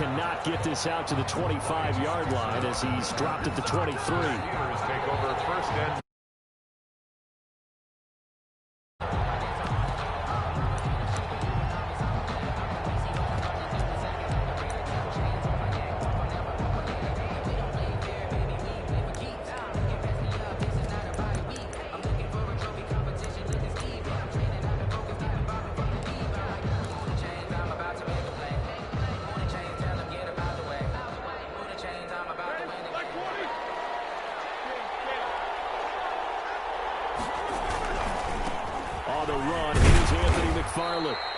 cannot get this out to the 25-yard line as he's dropped at the 23. Take over first and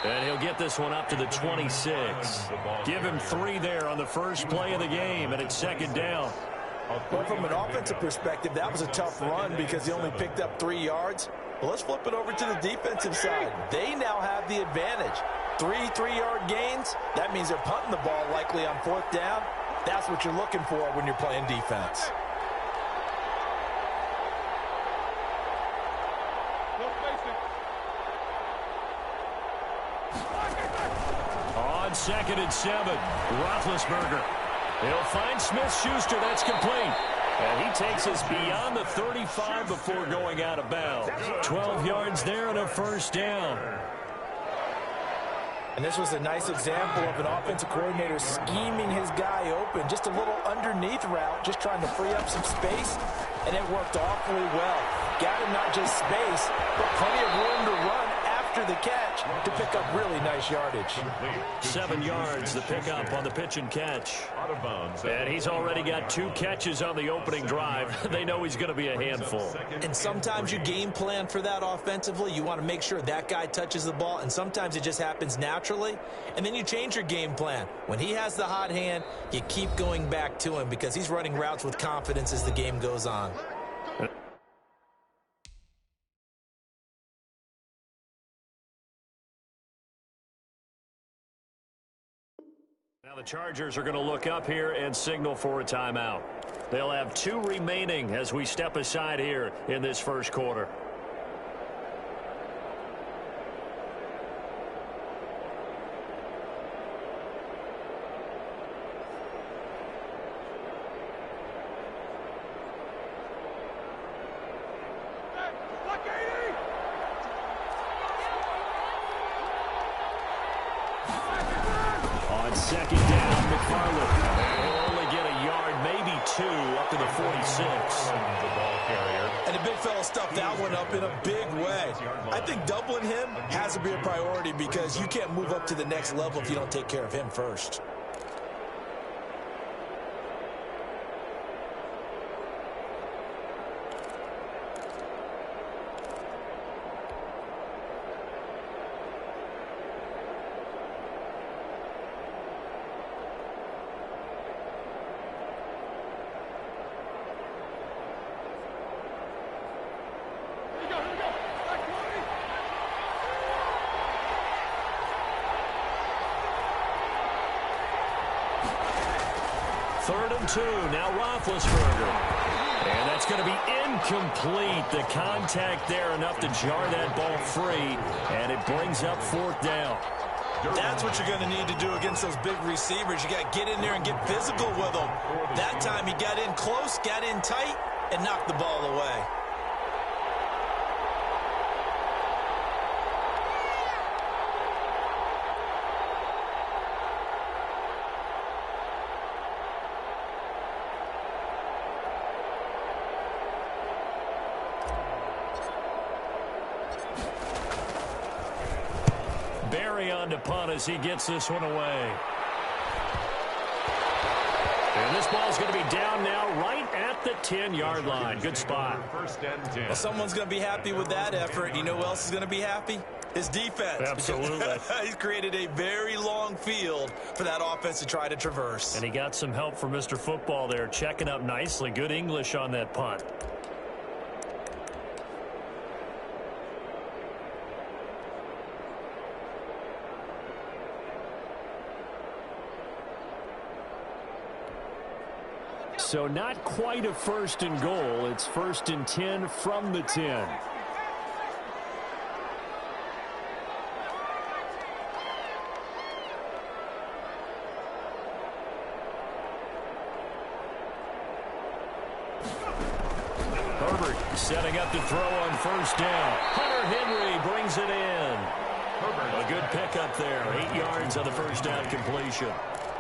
And he'll get this one up to the 26. Give him 3 there on the first play of the game, and it's second down. Well, from an offensive perspective, that was a tough run because he only picked up 3 yards. Well, let's flip it over to the defensive side. They now have the advantage. 3 3-yard gains, that means they're punting the ball likely on 4th down. That's what you're looking for when you're playing defense. On 2nd and 7, Roethlisberger. He'll find Smith-Schuster. That's complete. And he takes us beyond the 35 before going out of bounds. 12 yards there and a first down. And this was a nice example of an offensive coordinator scheming his guy open. Just a little underneath route, just trying to free up some space. And it worked awfully well. Got him not just space, but plenty of room to run after the catch to pick up really nice yardage. 7 yards, the pickup on the pitch and catch. And he's already got 2 catches on the opening drive. They know he's going to be a handful. And sometimes you game plan for that offensively. You want to make sure that guy touches the ball, and sometimes it just happens naturally. And then you change your game plan. When he has the hot hand, you keep going back to him because he's running routes with confidence as the game goes on. Now the Chargers are going to look up here and signal for a timeout. They'll have 2 remaining as we step aside here in this first quarter. Second down, McFarland. They'll only get a yard, maybe 2, up to the 46. And the big fella stuffed that one up in a big way. I think doubling him has to be a priority because you can't move up to the next level if you don't take care of him first. Third and 2, now Roethlisberger. And that's going to be incomplete. The contact there enough to jar that ball free, and it brings up 4th down. That's what you're going to need to do against those big receivers. You got to get in there and get physical with them. That time he got in close, got in tight, and knocked the ball away. On to punt as he gets this one away. And this ball's going to be down now right at the 10-yard line. Good spot. Well, someone's going to be happy with that effort. You know who else is going to be happy? His defense. Absolutely. He's created a very long field for that offense to try to traverse. And he got some help from Mr. Football there, checking up nicely. Good English on that punt. So not quite a 1st and goal. It's 1st and 10 from the 10. Herbert setting up to throw on first down. Hunter Henry brings it in. A good pickup there. 8 yards on the first down completion.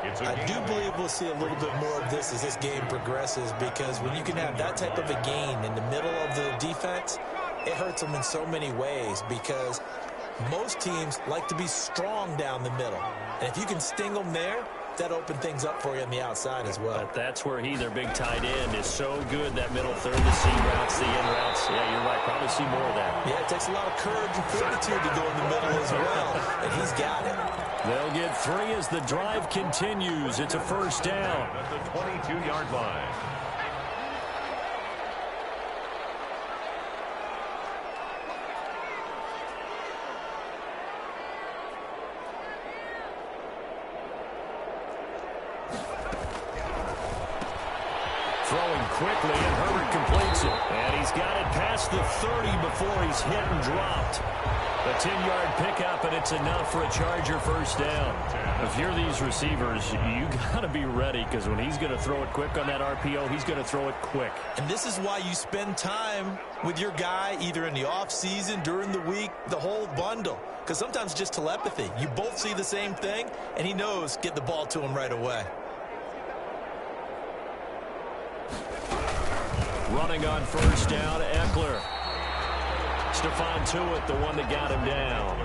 I do believe we'll see a little bit more of this as this game progresses, because when you can have that type of a gain in the middle of the defense, it hurts them in so many ways, because most teams like to be strong down the middle. And if you can sting them there, that opens things up for you on the outside as well. But that's where their big tight end, is so good. That middle third, the seam routes, the in routes. Yeah, you're right. Probably see more of that. Yeah, it takes a lot of courage and fortitude to go in the middle as well. And he's got it. They'll get 3 as the drive continues. It's a first down. At the 22-yard line. Throwing quickly, and Herbert completes it. And he's got it past the 30 before he's hit and dropped. A 10-yard pickup, and it's enough for a Charger first down. If you're these receivers, you got to be ready, because when he's going to throw it quick on that RPO, he's going to throw it quick. And this is why you spend time with your guy, either in the offseason, during the week, the whole bundle. Because sometimes just telepathy. You both see the same thing, and he knows get the ball to him right away. Running on first down, Eckler. Stephon Tuitt, the one that got him down.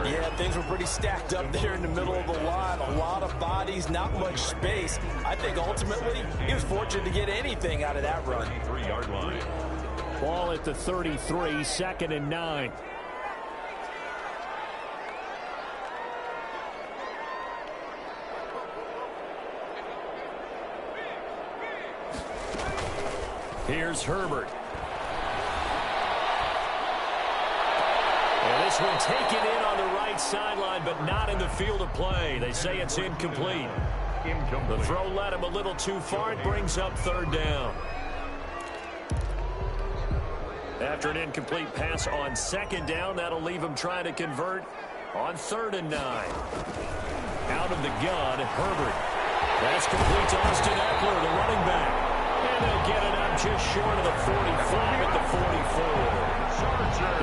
Yeah, things were pretty stacked up there in the middle of the line. A lot of bodies, not much space. I think ultimately he was fortunate to get anything out of that run. 3-yard line. Ball at the 33, 2nd and 9. Here's Herbert. And this one taken in on the right sideline, but not in the field of play. They say it's incomplete. The throw led him a little too far. It brings up 3rd down. After an incomplete pass on 2nd down, that'll leave him trying to convert on 3rd and 9. Out of the gun, Herbert. That's complete to Austin Eckler, the running back. And they'll get it up just short of the 45 at the 44.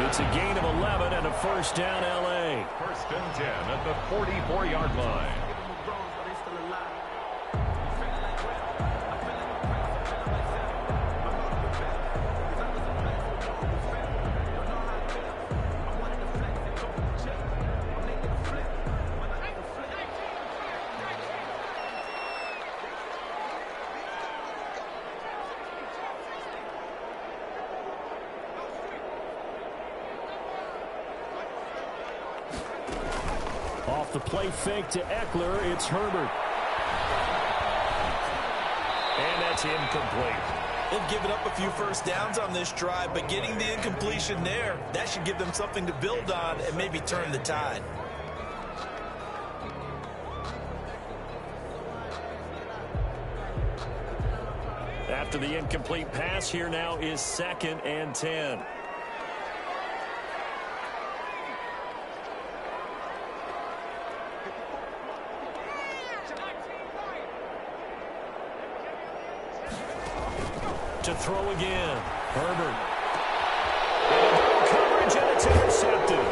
It's a gain of 11 and a first down, L.A. 1st and 10 at the 44-yard line. Off the play fake to Eckler, it's Herbert. And that's incomplete. They've given up a few first downs on this drive, but getting the incompletion there, that should give them something to build on and maybe turn the tide. After the incomplete pass, here now is 2nd and 10. To throw again, Herbert. Coverage, and it's intercepted.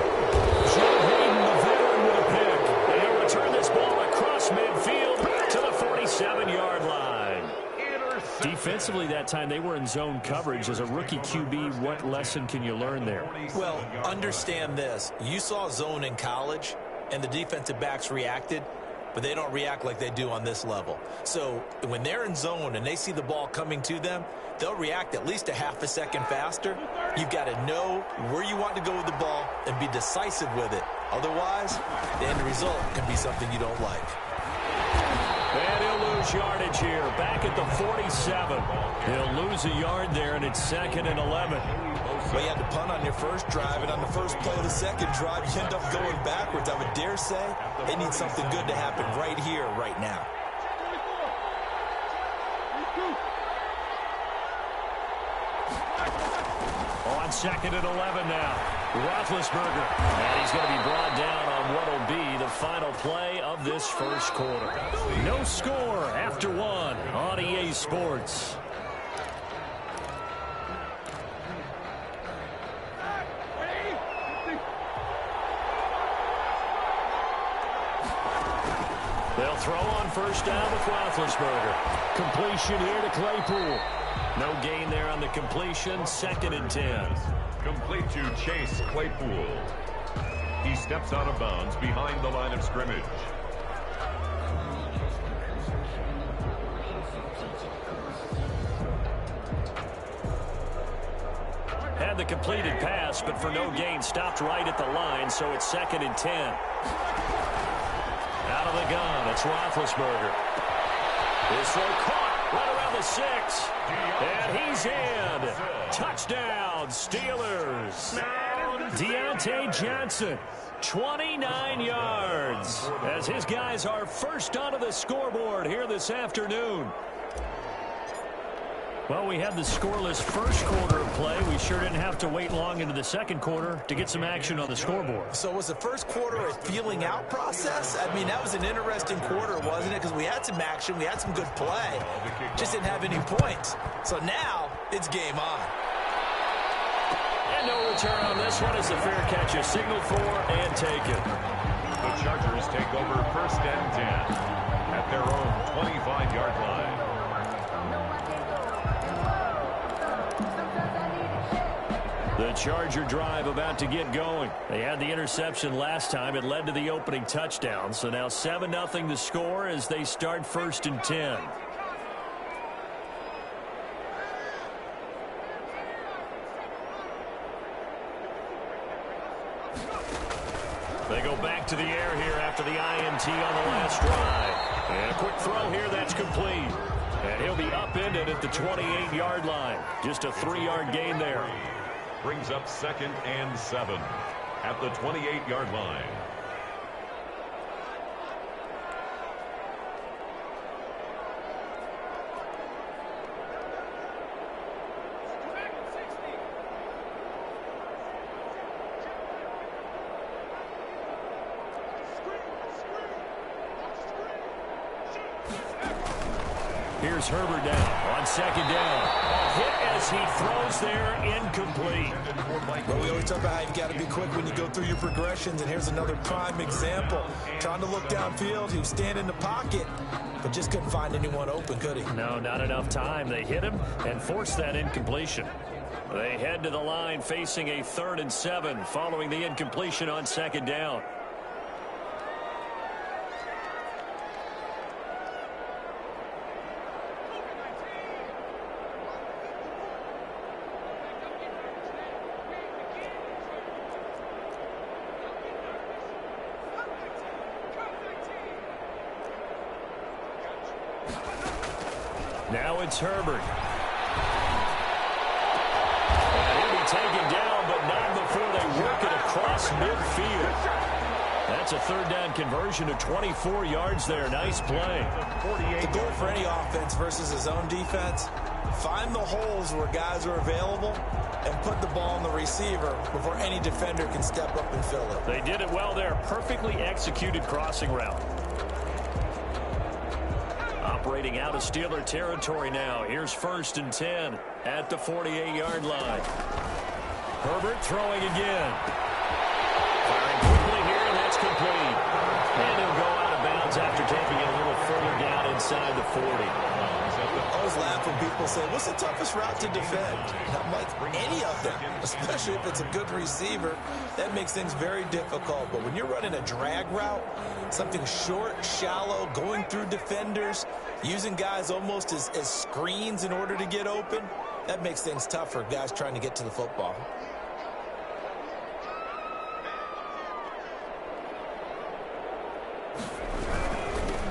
Joe Hayden, the veteran, with a pick. And he'll return this ball across midfield to the 47-yard line. Defensively that time, they were in zone coverage. As a rookie QB, what lesson can you learn there? Well, understand this. You saw zone in college, and the defensive backs reacted, but they don't react like they do on this level. So when they're in zone and they see the ball coming to them, they'll react at least a half a second faster. You've got to know where you want to go with the ball and be decisive with it. Otherwise, the end result can be something you don't like. And he'll lose yardage here, back at the 47. He'll lose a yard there, and it's 2nd and 11. Well, you had to punt on your first drive, and on the first play of the second drive, you end up going backwards. I would dare say they need something good to happen right here, right now. On 2nd and 11 now, Roethlisberger. And he's going to be brought down on what will be the final play of this first quarter. No score after 1 on EA Sports. They'll throw on first down with Roethlisberger. Completion here to Claypool. No gain there on the completion. 2nd and 10. Complete to Chase Claypool. He steps out of bounds behind the line of scrimmage. Had the completed pass, but for no gain, stopped right at the line, so it's 2nd and 10. Out of the gun, it's Roethlisberger. This throw caught right around the 6. And he's in. Touchdown, Steelers. Deontay Johnson, 29 yards, as his guys are first onto the scoreboard here this afternoon. Well, we had the scoreless first quarter of play. We sure didn't have to wait long into the second quarter to get some action on the scoreboard. So was the first quarter a feeling out process? I mean, that was an interesting quarter, wasn't it? Because we had some action, we had some good play, just didn't have any points. So now it's game on. And no return on this one as the fair catch is signaled for and taken. The Chargers take over 1st and 10 at their own 25-yard line. The Charger drive about to get going. They had the interception last time. It led to the opening touchdown. So now 7-0 the score as they start 1st and 10. They go back to the air here after the INT on the last drive. And a quick throw here that's complete. And he'll be upended at the 28-yard line. Just a 3-yard gain there. Brings up 2nd and 7 at the 28-yard line. Here's Herbert down on 2nd down. Hit as he throws there, incomplete. Well, we always talk about how you've got to be quick when you go through your progressions, and here's another prime example. Trying to look downfield, he was standing in the pocket, but just couldn't find anyone open, could he? No, not enough time. They hit him and forced that incompletion. They head to the line facing a 3rd and 7 following the incompletion on 2nd down. Now it's Herbert. And he'll be taken down, but not before they work it across midfield. That's a 3rd down conversion of 24 yards there. Nice play. The goal for any offense versus his own defense, find the holes where guys are available and put the ball on the receiver before any defender can step up and fill it. They did it well there. Perfectly executed crossing route. Operating out of Steeler territory now. Here's 1st and 10 at the 48-yard line. Herbert throwing again. Firing quickly here, and that's complete. And he'll go out of bounds after taking it a little further down inside the 40. I always laugh when people say, what's the toughest route to defend? And I'm like, any of them, especially if it's a good receiver. That makes things very difficult. But when you're running a drag route, something short, shallow, going through defenders, using guys almost as screens in order to get open, that makes things tough for guys trying to get to the football.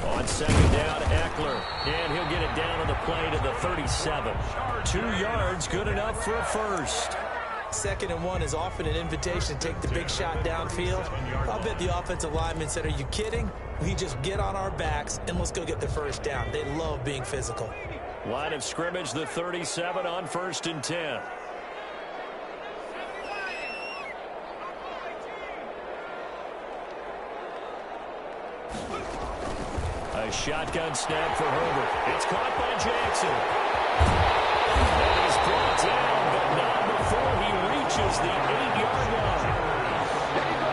On 2nd down, Eckler. And he'll get it down on the play to the 37. 2 yards, good enough for a first. 2nd and 1 is often an invitation to take the big shot downfield. I'll bet the offensive lineman said, are you kidding? We just get on our backs and let's go get the first down. They love being physical. Line of scrimmage, the 37 on 1st and 10. A shotgun snap for Herbert. It's caught by Jackson. And he's brought down, but not before he reaches the 8-yard line.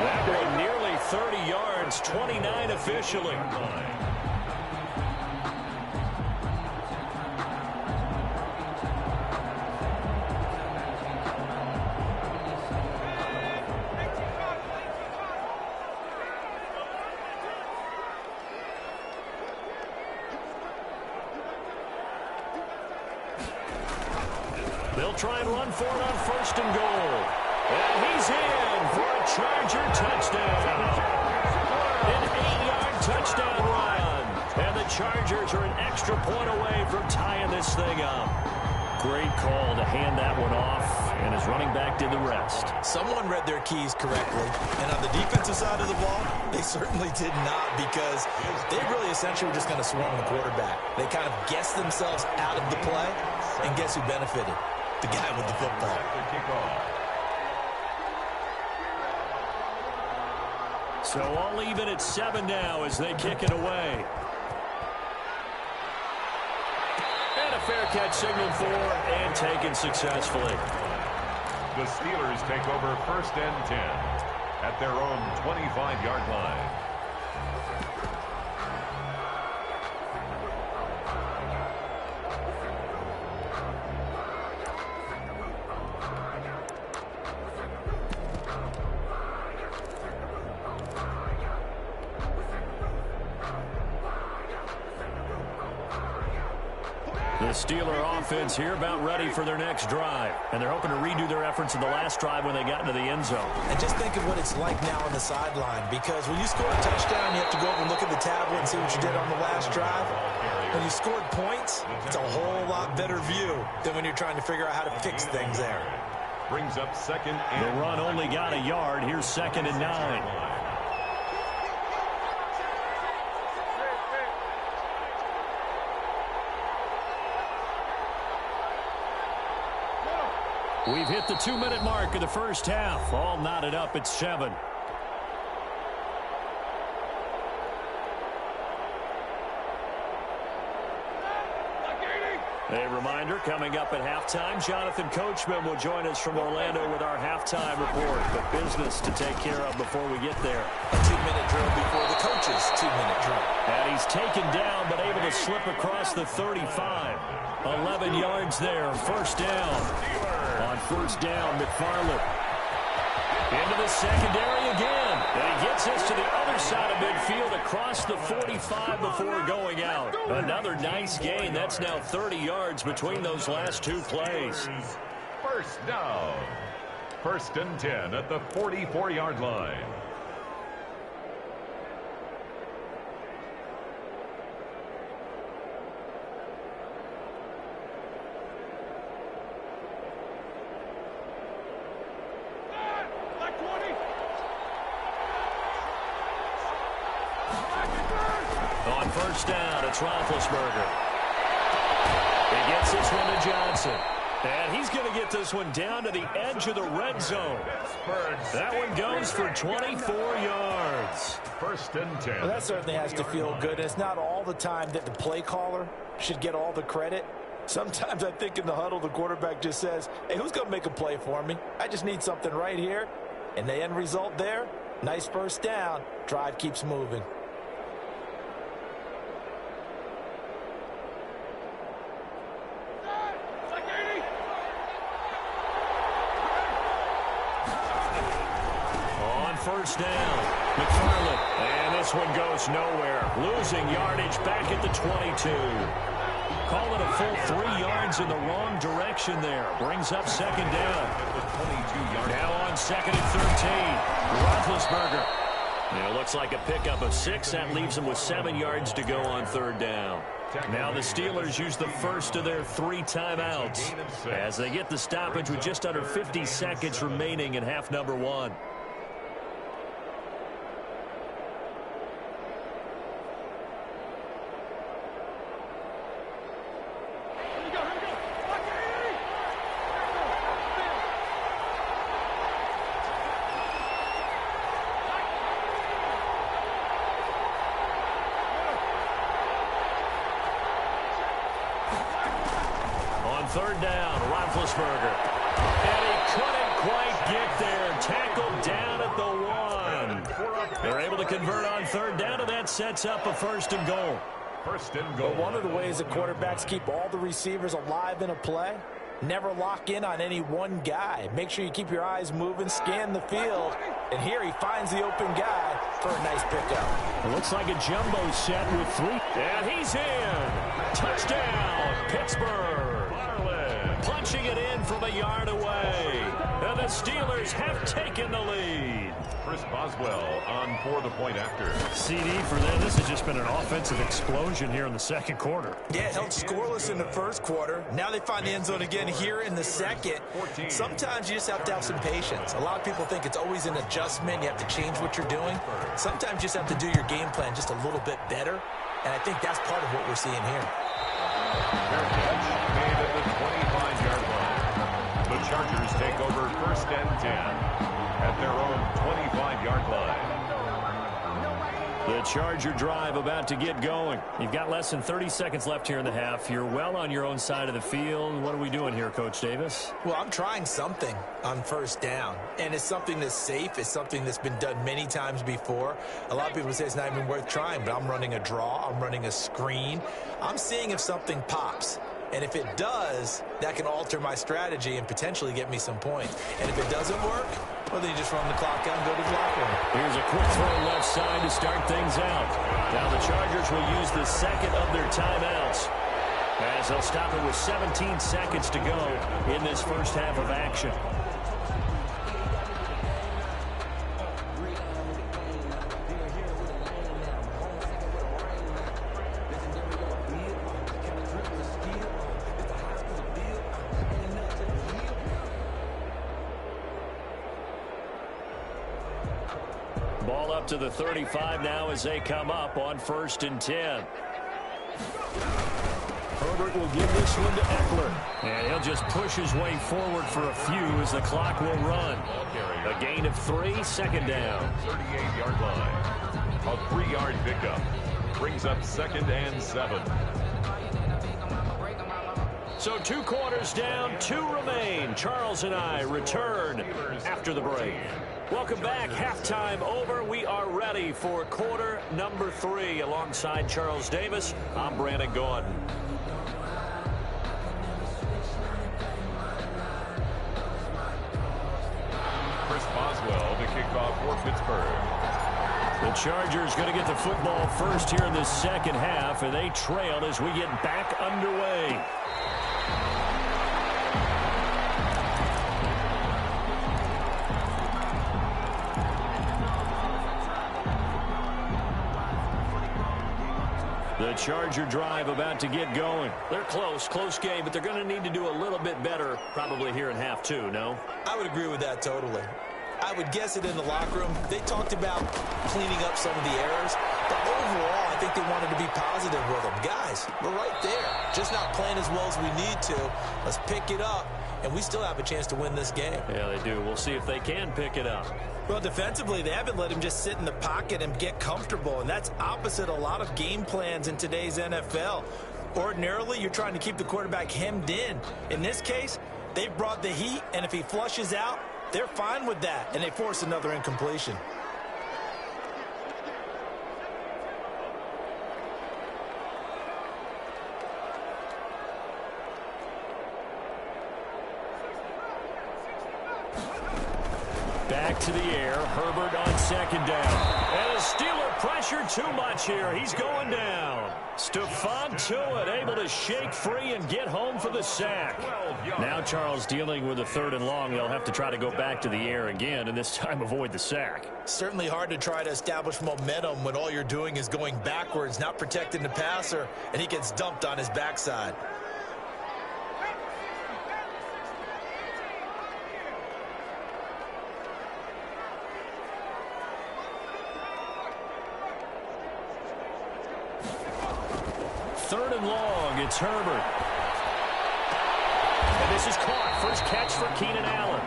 That one nearly 30 yards, 29 officially. They'll try and run for it on 1st and goal. And he's in for a Charger touchdown. An 8-yard touchdown run. And the Chargers are an extra point away from tying this thing up. Great call to hand that one off, and his running back did the rest. Someone read their keys correctly, and on the defensive side of the ball, they certainly did not, because they really essentially were just going to swarm the quarterback. They kind of guessed themselves out of the play, and guess who benefited? The guy with the football. So all even at 7 now as they kick it away. And a fair catch signaled for and taken successfully. The Steelers take over 1st and 10 at their own 25-yard line. The Steeler offense here about ready for their next drive. And they're hoping to redo their efforts in the last drive when they got into the end zone. And just think of what it's like now on the sideline, because when you score a touchdown, you have to go over and look at the tablet and see what you did on the last drive. When you scored points, it's a whole lot better view than when you're trying to figure out how to fix things there. Brings up 2nd and The run only got a yard. Here's 2nd and 9. We've hit the 2-minute mark of the first half. All knotted up at 7. A reminder, coming up at halftime, Jonathan Coachman will join us from Orlando with our halftime report. But business to take care of before we get there. A 2-minute drill before the coach's 2-minute drill. And he's taken down, but able to slip across the 35. 11 yards there, 1st down. On 1st down, McFarland into the secondary again. And he gets us to the other side of midfield across the 45 before going out. Another nice gain. That's now 30 yards between those last 2 plays. 1st down. 1st and 10 at the 44-yard line. On 1st down, it's Roethlisberger. He gets this one to Johnson. And he's going to get this one down to the edge of the red zone. That one goes for 24 yards. 1st and 10. Well, that certainly has to feel good. It's not all the time that the play caller should get all the credit. Sometimes I think in the huddle, the quarterback just says, hey, who's going to make a play for me? I just need something right here. And the end result there, nice 1st down. Drive keeps moving. On 1st down, McFarland. And this one goes nowhere. Losing yardage back at the 22. Call it a full 3 yards in the wrong direction there. Brings up 2nd down. Now on 2nd and 13. Roethlisberger. It looks like a pickup of 6. That leaves them with 7 yards to go on 3rd down. Now the Steelers use the first of their 3 timeouts as they get the stoppage with just under 50 seconds remaining in half number 1. On 3rd down, Roethlisberger. And he couldn't quite get there. Tackled down at the 1. They're able to convert on 3rd down, and that sets up a 1st and goal. 1st and goal. But one of the ways that quarterbacks keep all the receivers alive in a play, never lock in on any one guy. Make sure you keep your eyes moving, scan the field. And here he finds the open guy for a nice pickup. It looks like a jumbo set with 3. And he's in. Touchdown, Pittsburgh. punching it in from a yard away. And the Steelers have taken the lead. Chris Boswell on for the point after. CD for them. This has just been an offensive explosion here in the second quarter. Yeah, held scoreless in the first quarter. Now they find the end zone again here in the second. Sometimes you just have to have some patience. A lot of people think it's always an adjustment. You have to change what you're doing. Sometimes you just have to do your game plan just a little bit better. And I think that's part of what we're seeing here. Fair catch made at the 25-yard line. The Chargers take over 1st and 10 at their own 25-yard line. The Charger drive about to get going. You've got less than 30 seconds left here in the half. You're well on your own side of the field. What are we doing here, Coach Davis? Well, I'm trying something on 1st down, and it's something that's safe. It's something that's been done many times before. A lot of people say it's not even worth trying, but I'm running a draw. I'm running a screen. I'm seeing if something pops. And if it does, that can alter my strategy and potentially get me some points. And if it doesn't work, well, then you just run the clock out and go to the locker room. Here's a quick throw left side to start things out. Now the Chargers will use the second of their timeouts, as they'll stop it with 17 seconds to go in this first half of action. Ball up to the 35 now as they come up on 1st and 10. Herbert will give this one to Eckler. And he'll just push his way forward for a few as the clock will run. A gain of 3, second down. 38-yard line. A 3-yard pickup. Brings up 2nd and 7. So 2 quarters down, 2 remain. Charles and I return after the break. Welcome back. Halftime over. We are ready for quarter number 3. Alongside Charles Davis, I'm Brandon Gordon. Chris Boswell to kick off for Pittsburgh. The Chargers going to get the football first here in this second half, and they trail as we get back underway. The Charger drive about to get going. They're close game, but they're going to need to do a little bit better probably here in half 2, no? I would agree with that totally. I would guess it in the locker room. They talked about cleaning up some of the errors, but overall, I think they wanted to be positive with them. Guys, we're right there. Just not playing as well as we need to. Let's pick it up, and we still have a chance to win this game. Yeah, they do. We'll see if they can pick it up. Well, defensively, they haven't let him just sit in the pocket and get comfortable, and that's opposite a lot of game plans in today's NFL. Ordinarily, you're trying to keep the quarterback hemmed in. In this case, they've brought the heat, and if he flushes out, they're fine with that, and they force another incompletion. Back to the air. Herbert on 2nd down. And a Steeler pressure too much here. He's going down. Stephon Tuitt able to shake free and get home for the sack. Now Charles dealing with a 3rd and long. They'll have to try to go back to the air again, and this time avoid the sack. Certainly hard to try to establish momentum when all you're doing is going backwards, not protecting the passer, and he gets dumped on his backside. Third and long, it's Herbert. And this is caught. First catch for Keenan Allen.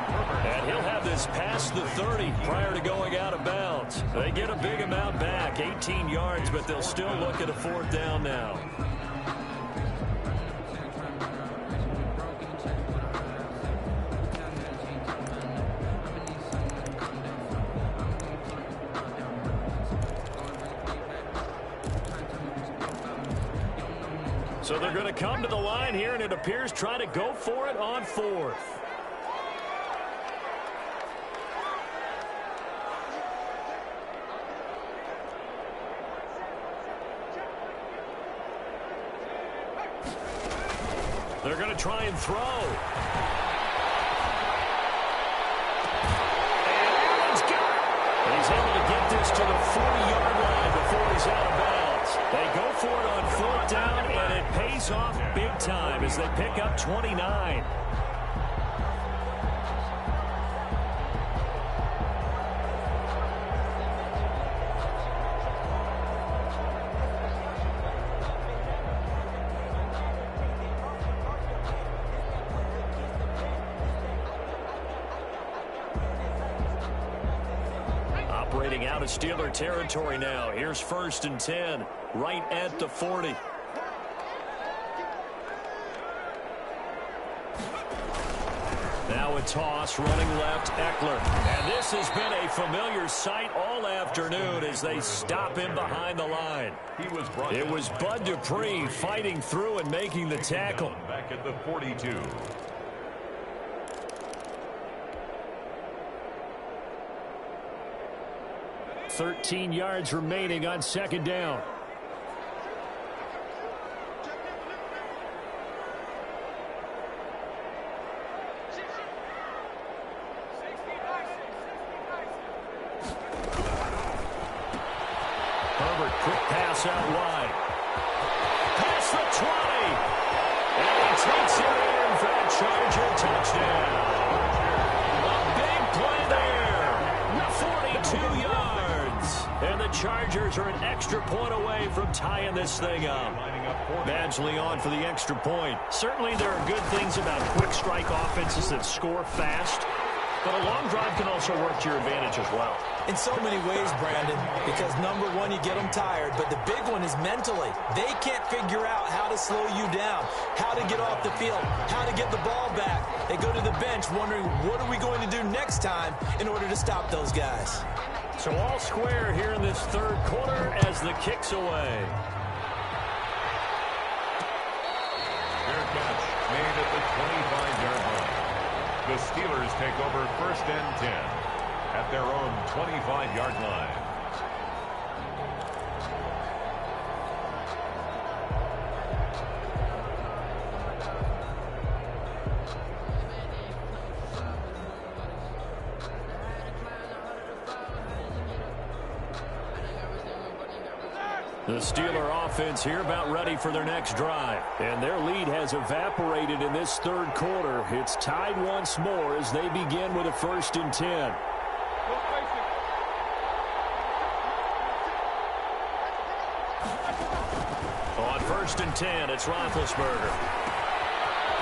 And he'll have this past the 30 prior to going out of bounds. They get a big amount back, 18 yards, but they'll still look at a 4th down now. So they're going to come to the line here, and it appears try to go for it on 4th. They're going to try and throw. And Allen's got it. He's able to get this to the 40-yard line before he's out of bounds. They go for it on fourth down, and it pays off big time as they pick up 29. Operating out of Steeler territory now. Here's 1st and 10, right at the 40. Now a toss, running left, Eckler. And this has been a familiar sight all afternoon as they stop him behind the line. It was Bud Dupree fighting through and making the tackle. Back at the 42. 13 yards remaining on 2nd down. Herbert, quick pass out wide. Past the 20. And he takes it in for a Charger touchdown. A big play there. 42 yards. And the Chargers are an extra point away from tying this thing up. Badgley on for the extra point. Certainly there are good things about quick strike offenses that score fast, but a long drive can also work to your advantage as well. In so many ways, Brandon, because number one, you get them tired, but the big one is mentally. They can't figure out how to slow you down, how to get off the field, how to get the ball back. They go to the bench wondering, what are we going to do next time in order to stop those guys? So all square here in this 3rd quarter as the kick's away. Fair catch made at the 25-yard line. The Steelers take over 1st and 10 at their own 25-yard line. The Steeler offense here about ready for their next drive. And their lead has evaporated in this 3rd quarter. It's tied once more as they begin with a 1st and 10. On 1st and 10, it's Roethlisberger.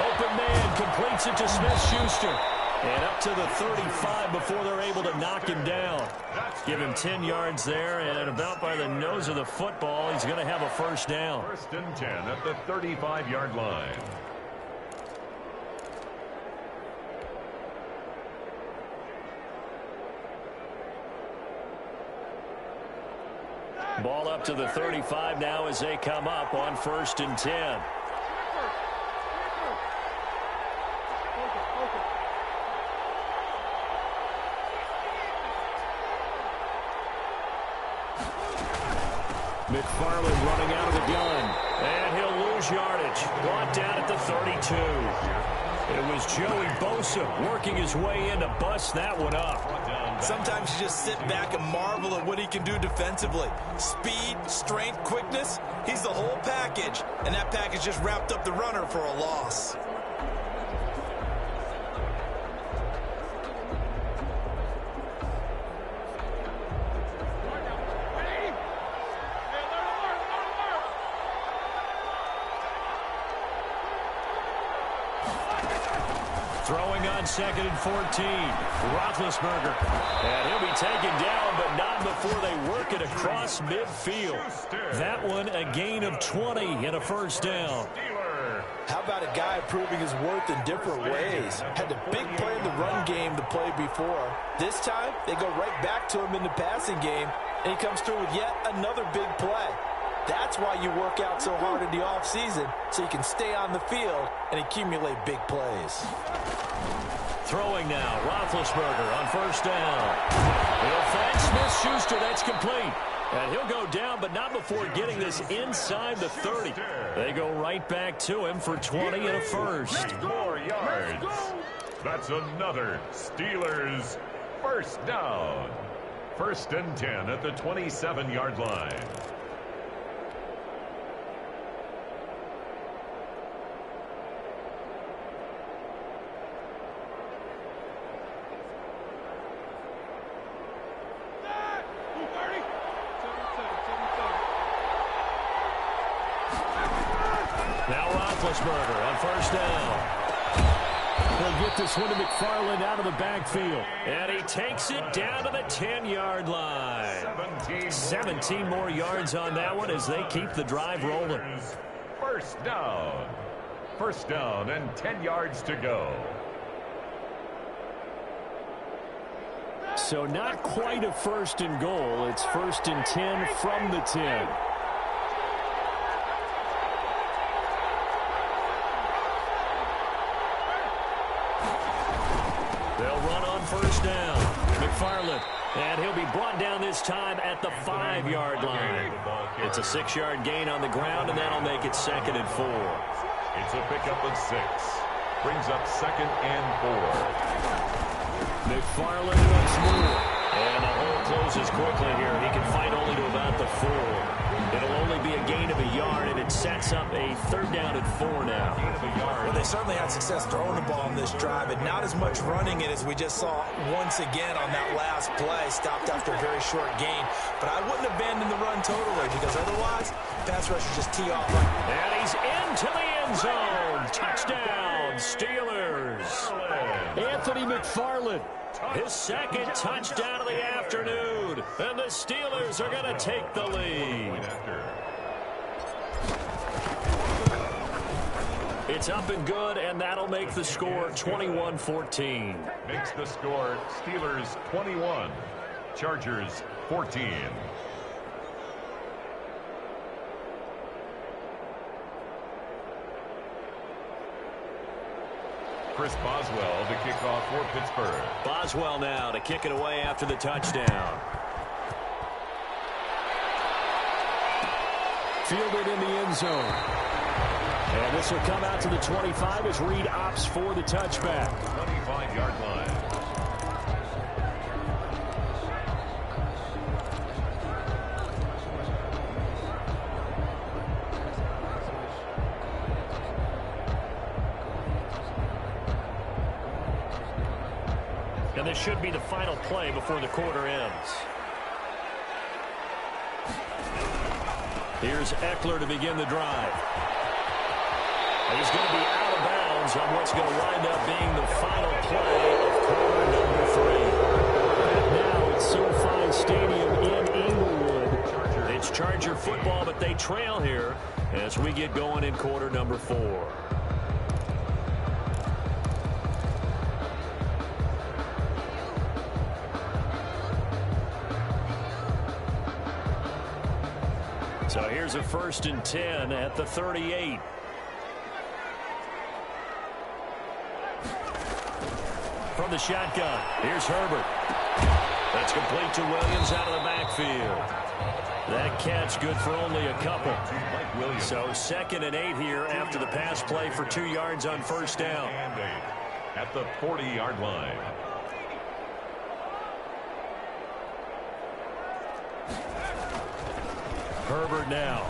Open man completes it to Smith-Schuster. And up to the 35 before they're able to knock him down. Give him 10 yards there, and about by the nose of the football, he's going to have a 1st down. 1st and 10 at the 35-yard line. Ball up to the 35 now as they come up on 1st and 10. McFarland running out of the gun. And he'll lose yardage. Brought down at the 32. It was Joey Bosa working his way in to bust that one up. Sometimes you just sit back and marvel at what he can do defensively. Speed, strength, quickness, he's the whole package. And that package just wrapped up the runner for a loss. Throwing on 2nd and 14. Roethlisberger. And he'll be taken down, but not before they work it across midfield. That one a gain of 20 and a 1st down. How about a guy proving his worth in different ways? Had the big play in the run game to play before. This time, they go right back to him in the passing game, and he comes through with yet another big play. That's why you work out so hard in the offseason, so you can stay on the field and accumulate big plays. Throwing now, Roethlisberger on 1st down. He'll find Smith-Schuster. That's complete. And he'll go down, but not before getting this inside the 30. They go right back to him for 20 and a first. 8 more yards. That's another Steelers first down. 1st and 10 at the 27-yard line. Now Roethlisberger on first down. He'll get this one to McFarland out of the backfield. And he takes it down to the 10-yard line. 17 more yards on that one as they keep the drive rolling. First down. 1st down and 10 yards to go. So not quite a 1st and goal. It's 1st and 10 from the 10. They'll run on first down. McFarland, and he'll be brought down this time at the 5-yard line. It's a 6-yard gain on the ground, and that'll make it 2nd and 4. It's a pickup of 6. Brings up 2nd and 4. McFarland once more. And the hole closes quickly here. He can fight only to about the 4. It'll only be a gain of a yard, and it sets up a 3rd down at 4 now. Well, they certainly had success throwing the ball on this drive, and not as much running it as we just saw once again on that last play. Stopped after a very short gain. But I wouldn't abandon the run totally, because otherwise, pass rushers just tee off. And he's into the end zone. Touchdown, Steelers. Anthony McFarland, his 2nd touchdown of the afternoon. And the Steelers are going to take the lead. It's up and good, and that'll make the score 21-14. Makes the score Steelers 21, Chargers 14. Chris Boswell to kick off for Pittsburgh. Boswell now to kick it away after the touchdown. Fielded in the end zone. And this will come out to the 25 as Reed opts for the touchback. 25-yard line. And this should be the final play before the quarter ends. Here's Eckler to begin the drive. He's going to be out of bounds on what's going to wind up being the final play of quarter number 3. And now it's SoFi Stadium in Inglewood. It's Charger football, but they trail here as we get going in quarter number 4. So here's a 1st and 10 at the 38. From the shotgun, here's Herbert. That's complete to Williams out of the backfield. That catch good for only a couple. So 2nd and 8 here after the pass play for 2 yards on first down. And 8 at the 40-yard line. Herbert now.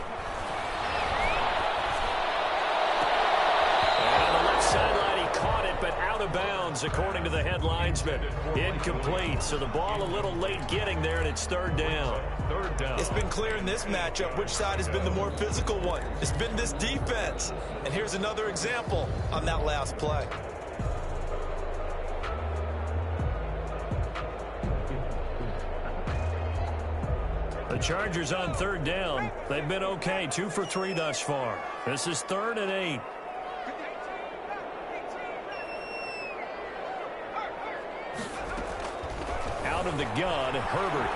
And on the left sideline, he caught it, but out of bounds, according to the head linesman. Incomplete, so the ball a little late getting there, and it's 3rd down. 3rd down. It's been clear in this matchup which side has been the more physical one. It's been this defense. And here's another example on that last play. The Chargers on 3rd down. They've been okay, 2 for 3 thus far. This is 3rd and 8. Out of the gun, Herbert.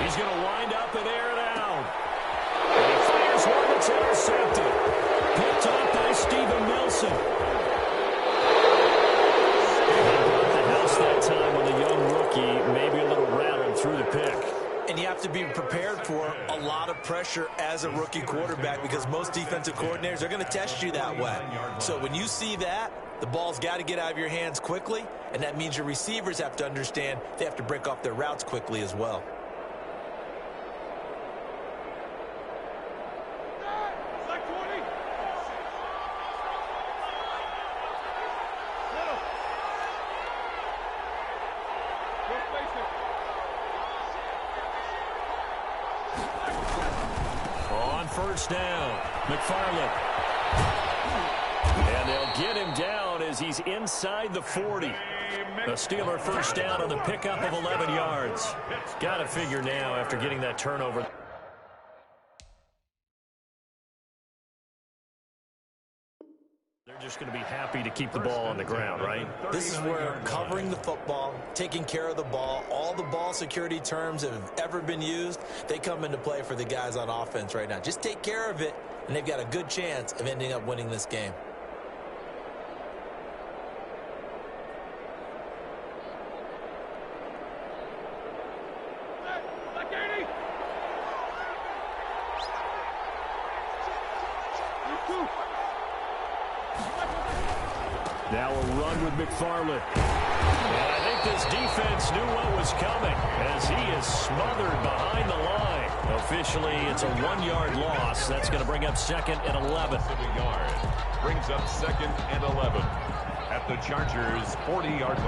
He's going to wind up and air it out. And he fires one that's intercepted. Picked up by Steven Nelson. He brought the house that time with a young rookie, maybe a little rattled through the pick. And you pressure as a rookie quarterback because most defensive coordinators are going to test you that way. So when you see that, the ball's got to get out of your hands quickly, and that means your receivers have to understand they have to break off their routes quickly as well. First down, McFarland. And they'll get him down as he's inside the 40. The Steeler first down on the pickup of 11 yards. Got to figure now after getting that turnover. They're just going to be happy to keep the ball on the ground, right? This is where covering the football, taking care of the ball, all the ball security terms that have ever been used, they come into play for the guys on offense right now. Just take care of it, and they've got a good chance of ending up winning this game. Now a run with McFarland. And I think this defense knew what was coming as he is smothered behind the line. Officially, it's a 1-yard loss. That's going to bring up 2nd and 11. Brings up 2nd and 11 at the Chargers' 40-yard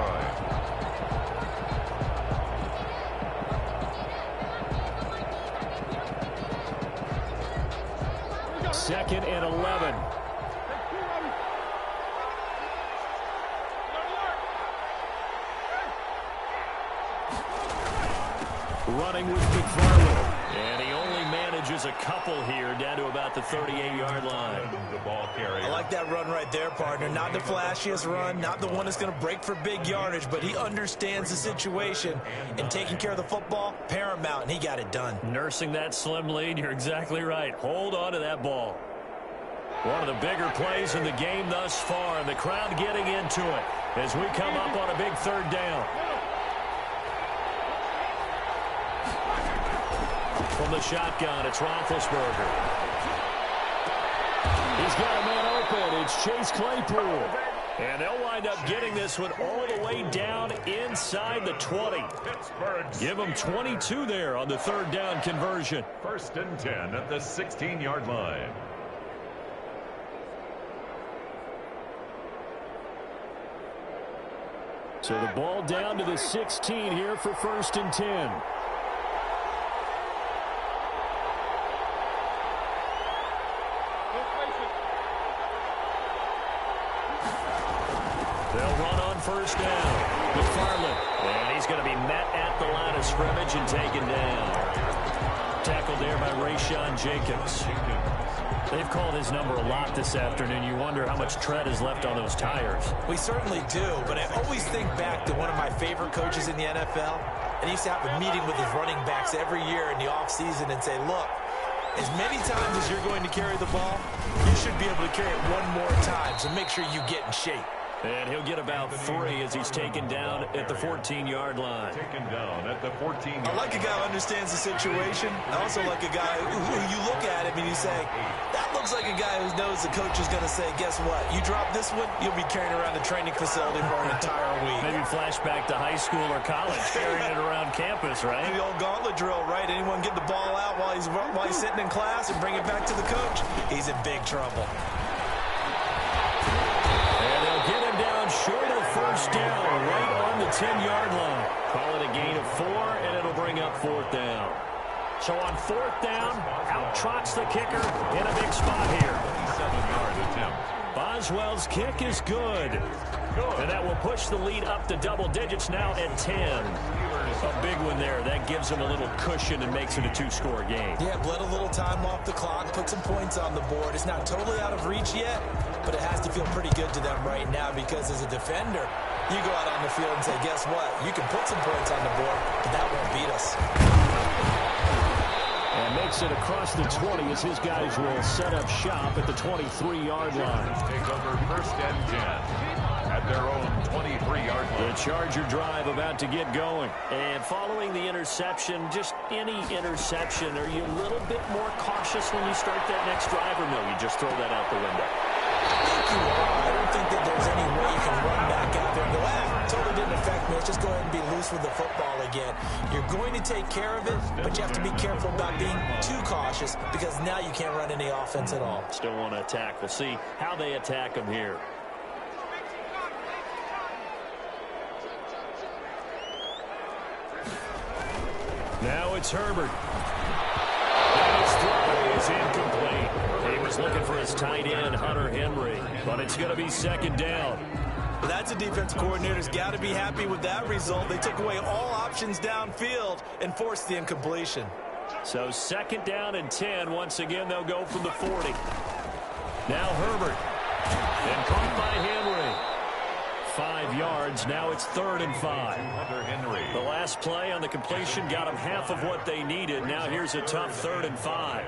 line. Second and 11. Running with McFarland. And he only manages a couple here down to about the 38-yard line. The ball carrier. I like that run right there, partner. Not the flashiest run, not the one that's going to break for big yardage, but he understands the situation, and taking care of the football, paramount, and he got it done. Nursing that slim lead, you're exactly right. Hold on to that ball. One of the bigger plays in the game thus far, and the crowd getting into it as we come up on a big 3rd down. From the shotgun, it's Roethlisberger. He's got a man open. It's Chase Claypool. And they'll wind up getting this one all the way down inside the 20. Give them 22 there on the 3rd down conversion. 1st and 10 at the 16-yard line. So the ball down to the 16 here for 1st and 10. They'll run on 1st down. McFarland. And he's going to be met at the line of scrimmage and taken down. Tackled there by Rayshon Jacobs. They've called his number a lot this afternoon. You wonder how much tread is left on those tires. We certainly do, but I always think back to one of my favorite coaches in the NFL, and he used to have a meeting with his running backs every year in the offseason and say, look, as many times as you're going to carry the ball, you should be able to carry it one more time, so make sure you get in shape. And he'll get about 3 as he's taken down at the 14-yard line. Taken down at the 14-yard line. I like a guy who understands the situation. I also like a guy who you look at him and you say, that looks like a guy who knows the coach is going to say, guess what? You drop this one, you'll be carrying around the training facility for an entire week. Maybe flashback to high school or college, carrying it around campus, right? The old gauntlet drill, right? Anyone get the ball out while he's sitting in class and bring it back to the coach? He's in big trouble. Get him down short of 1st down, right on the 10-yard line. Call it a gain of 4, and it'll bring up 4th down. So on 4th down, out trots the kicker in a big spot here. 7-yard attempt. Boswell's kick is good. And that will push the lead up to double digits now at 10. A big one there. That gives them a little cushion and makes it a 2-score game. Yeah, bled a little time off the clock, put some points on the board. It's not totally out of reach yet, but it has to feel pretty good to them right now because as a defender, you go out on the field and say, guess what? You can put some points on the board, but that won't beat us. And makes it across the 20 as his guys will set up shop at the 23-yard line. Take over 1st and 10 at at their own 23-yard line. The Charger drive about to get going. And following the interception, just any interception, are you a little bit more cautious when you start that next drive, or no, you just throw that out the window? I think you are. I don't think that there's any way you can run back out there and go, totally didn't affect me. Let's just go ahead and be loose with the football again. You're going to take care of it, but you have to be careful about being too cautious because now you can't run any offense at all. Still want to attack. We'll see how they attack them here. Now it's Herbert. And his throw is incomplete. He was looking for his tight end, Hunter Henry, but it's going to be second down. Well, that's a defense coordinator's got to be happy with that result. They took away all options downfield and forced the incompletion. So second down and 10. Once again, they'll go from the 40. Now Herbert. And caught by Henry. 5 yards. Now it's 3rd and 5. Hunter Henry. The last play on the completion got them half of what they needed. Now here's a tough 3rd and 5.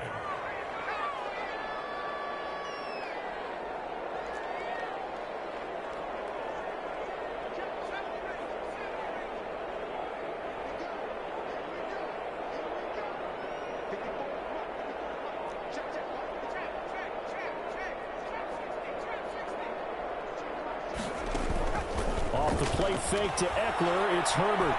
Off the play fake to Eckler, it's Herbert.